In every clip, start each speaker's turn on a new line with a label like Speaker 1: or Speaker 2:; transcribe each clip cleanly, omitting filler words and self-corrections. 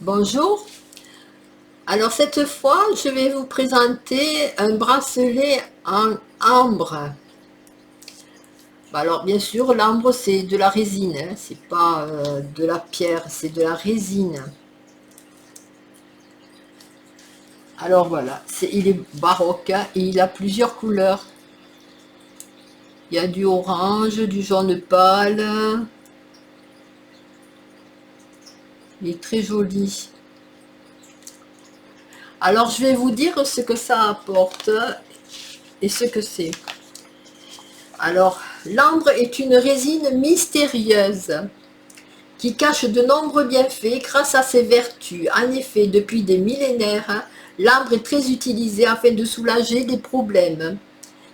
Speaker 1: Bonjour, alors cette fois je vais vous présenter un bracelet en ambre. Alors bien sûr l'ambre c'est de la résine, hein, c'est pas de la pierre, c'est de la résine. Alors voilà, il est baroque hein, et il a plusieurs couleurs. Il y a du orange, du jaune pâle, il est très joli. Alors je vais vous dire ce que ça apporte et ce que c'est. Alors, l'ambre est une résine mystérieuse qui cache de nombreux bienfaits grâce à ses vertus. En effet, depuis des millénaires, l'ambre est très utilisé afin de soulager des problèmes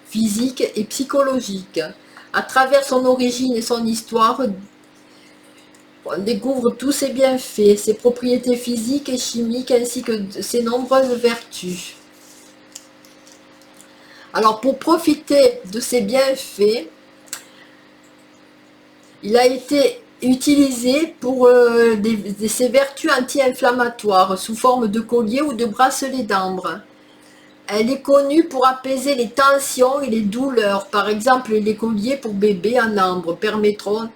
Speaker 1: physiques et psychologiques. À travers son origine et son histoire, on découvre tous ses bienfaits, ses propriétés physiques et chimiques ainsi que ses nombreuses vertus. Alors pour profiter de ces bienfaits, il a été utilisé pour ses vertus anti-inflammatoires sous forme de collier ou de bracelet d'ambre. Elle est connue pour apaiser les tensions et les douleurs. Par exemple, les colliers pour bébé en ambre permettront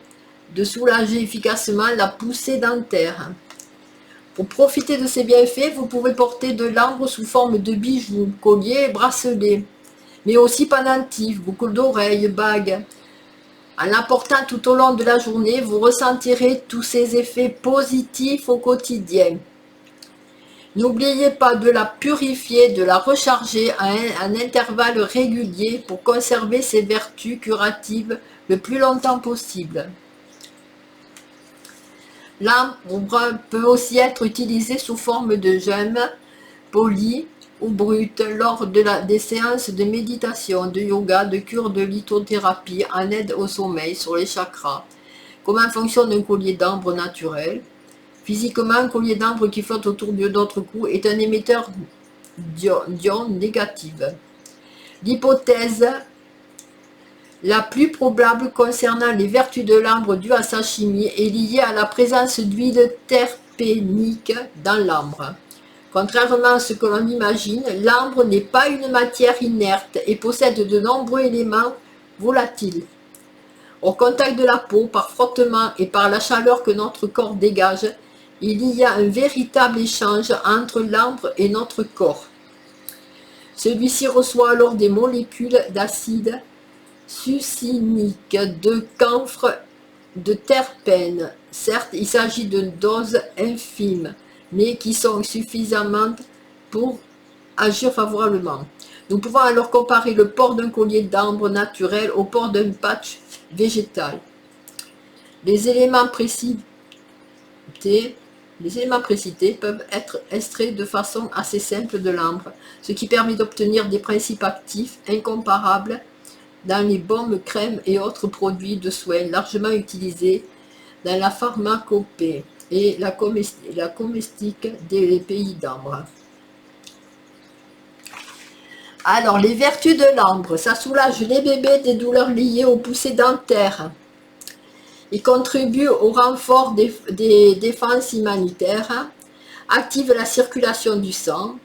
Speaker 1: de soulager efficacement la poussée dentaire. Pour profiter de ces bienfaits, vous pouvez porter de l'ambre sous forme de bijoux, colliers et bracelets, mais aussi pendentifs, boucles d'oreilles, bagues. En l'apportant tout au long de la journée, vous ressentirez tous ces effets positifs au quotidien. N'oubliez pas de la purifier, de la recharger à un intervalle régulier pour conserver ses vertus curatives le plus longtemps possible. L'ambre peut aussi être utilisé sous forme de gemme polie ou brute lors des séances de méditation, de yoga, de cure de lithothérapie en aide au sommeil sur les chakras. Comment fonctionne un collier d'ambre naturel? Physiquement, un collier d'ambre qui flotte autour de notre cou est un émetteur d'ions négatives. L'hypothèse la plus probable concernant les vertus de l'ambre due à sa chimie est liée à la présence d'huile terpénique dans l'ambre. Contrairement à ce que l'on imagine, l'ambre n'est pas une matière inerte et possède de nombreux éléments volatiles. Au contact de la peau, par frottement et par la chaleur que notre corps dégage, il y a un véritable échange entre l'ambre et notre corps. Celui-ci reçoit alors des molécules d'acide succinique, de camphre, de terpènes. Certes, il s'agit de doses infimes, mais qui sont suffisamment pour agir favorablement. Nous pouvons alors comparer le port d'un collier d'ambre naturel au port d'un patch végétal. Les éléments précités peuvent être extraits de façon assez simple de l'ambre, ce qui permet d'obtenir des principes actifs incomparables dans les baumes, crèmes et autres produits de soins largement utilisés dans la pharmacopée et la comestique des pays d'ambre. Alors, les vertus de l'ambre, ça soulage les bébés des douleurs liées aux poussées dentaires. Il contribue au renfort des défenses immunitaires, active la circulation du sang,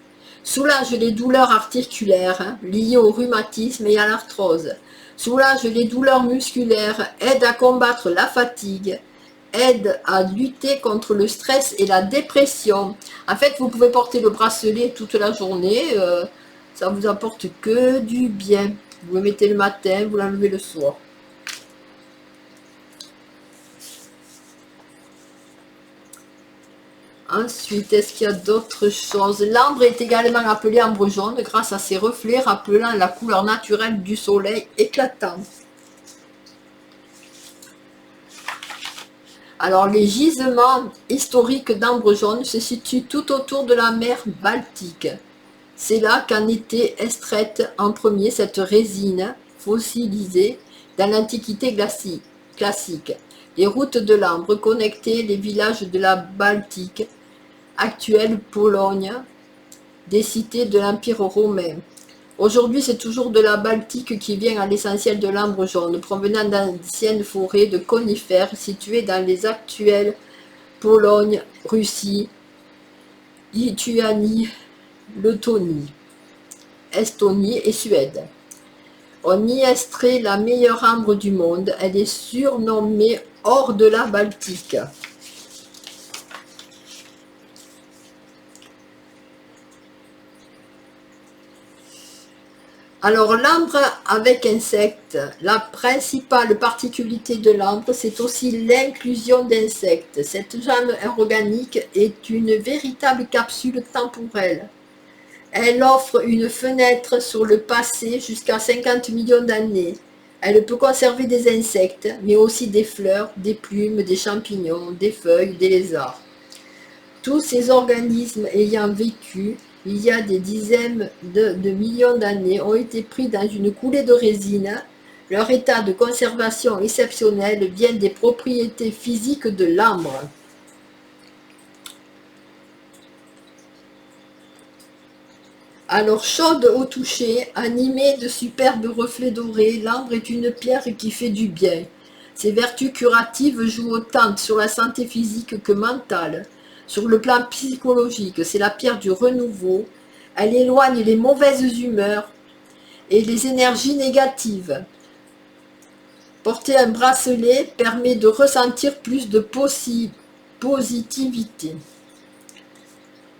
Speaker 1: soulage les douleurs articulaires liées au rhumatisme et à l'arthrose, soulage les douleurs musculaires, aide à combattre la fatigue, aide à lutter contre le stress et la dépression. En fait, vous pouvez porter le bracelet toute la journée, ça vous apporte que du bien. Vous le mettez le matin, vous l'enlevez le soir. Ensuite, est-ce qu'il y a d'autres choses? L'ambre est également appelé ambre jaune grâce à ses reflets rappelant la couleur naturelle du soleil éclatant. Alors, les gisements historiques d'ambre jaune se situent tout autour de la mer Baltique. C'est là qu'en était extraite en premier cette résine fossilisée dans l'Antiquité classique. Les routes de l'ambre connectaient les villages de la Baltique, actuelle Pologne, des cités de l'Empire romain. Aujourd'hui, c'est toujours de la Baltique qui vient à l'essentiel de l'ambre jaune, provenant d'anciennes forêts de conifères situées dans les actuelles Pologne, Russie, Lituanie, Lettonie, Estonie et Suède. On y extrait la meilleure ambre du monde. Elle est surnommée or de la Baltique. Alors l'ambre avec insectes, la principale particularité de l'ambre, c'est aussi l'inclusion d'insectes. Cette gemme organique est une véritable capsule temporelle. Elle offre une fenêtre sur le passé jusqu'à 50 millions d'années. Elle peut conserver des insectes, mais aussi des fleurs, des plumes, des champignons, des feuilles, des lézards. Tous ces organismes ayant vécu il y a des dizaines de millions d'années ont été pris dans une coulée de résine. Leur état de conservation exceptionnel vient des propriétés physiques de l'ambre. Alors chaude au toucher, animée de superbes reflets dorés, l'ambre est une pierre qui fait du bien. Ses vertus curatives jouent autant sur la santé physique que mentale. Sur le plan psychologique, c'est la pierre du renouveau. Elle éloigne les mauvaises humeurs et les énergies négatives. Porter un bracelet permet de ressentir plus de positivité.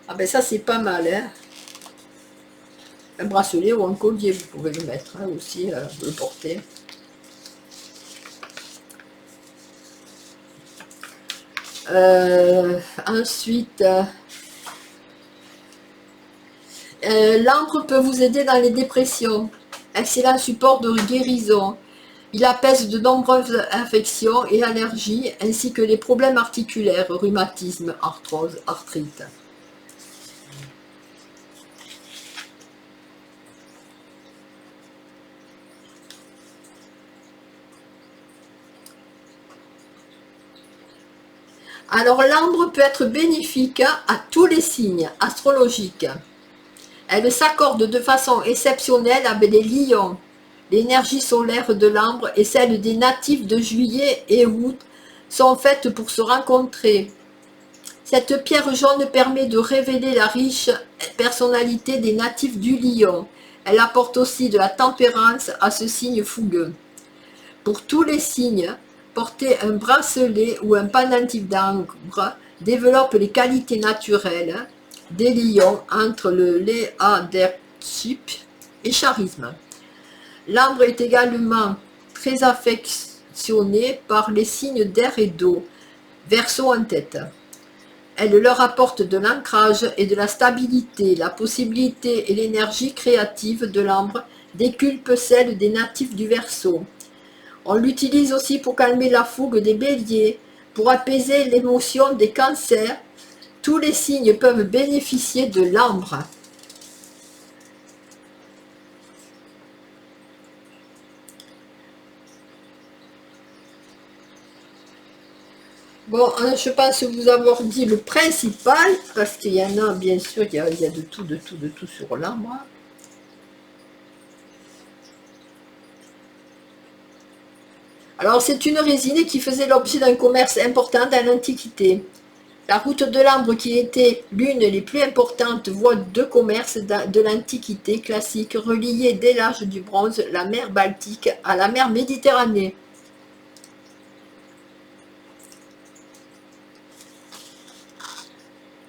Speaker 1: Ah ben ça c'est pas mal, hein. Un bracelet ou un collier, vous pouvez le mettre hein, aussi, le porter. Ensuite, l'ambre peut vous aider dans les dépressions. Excellent support de guérison. Il apaise de nombreuses infections et allergies, ainsi que les problèmes articulaires, rhumatisme, arthrose, arthrite. Alors l'ambre peut être bénéfique à tous les signes astrologiques. Elle s'accorde de façon exceptionnelle avec les lions. L'énergie solaire de l'ambre et celle des natifs de juillet et août sont faites pour se rencontrer. Cette pierre jaune permet de révéler la riche personnalité des natifs du lion. Elle apporte aussi de la tempérance à ce signe fougueux. Pour tous les signes, porter un bracelet ou un pendentif d'ambre développe les qualités naturelles des lions entre le leadership et charisme. L'ambre est également très affectionnée par les signes d'air et d'eau, Verseau en tête. Elle leur apporte de l'ancrage et de la stabilité. La possibilité et l'énergie créative de l'ambre décuplent celle des natifs du Verseau. On l'utilise aussi pour calmer la fougue des béliers, pour apaiser l'émotion des cancers. Tous les signes peuvent bénéficier de l'ambre. Bon, je pense vous avoir dit le principal, parce qu'il y en a, bien sûr, il y a de tout sur l'ambre. Alors, c'est une résine qui faisait l'objet d'un commerce important dans l'Antiquité. La route de l'ambre, qui était l'une des plus importantes voies de commerce de l'Antiquité classique, reliait dès l'âge du bronze la mer Baltique à la mer Méditerranée.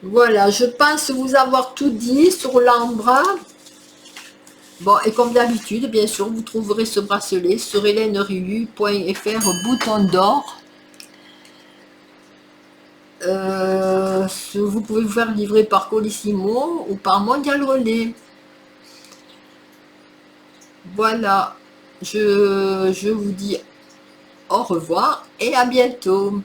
Speaker 1: Voilà, je pense vous avoir tout dit sur l'ambre. Bon, et comme d'habitude, bien sûr, vous trouverez ce bracelet sur hélèneriu.fr bouton d'or. Vous pouvez vous faire livrer par Colissimo ou par Mondial Relais. Voilà, je vous dis au revoir et à bientôt.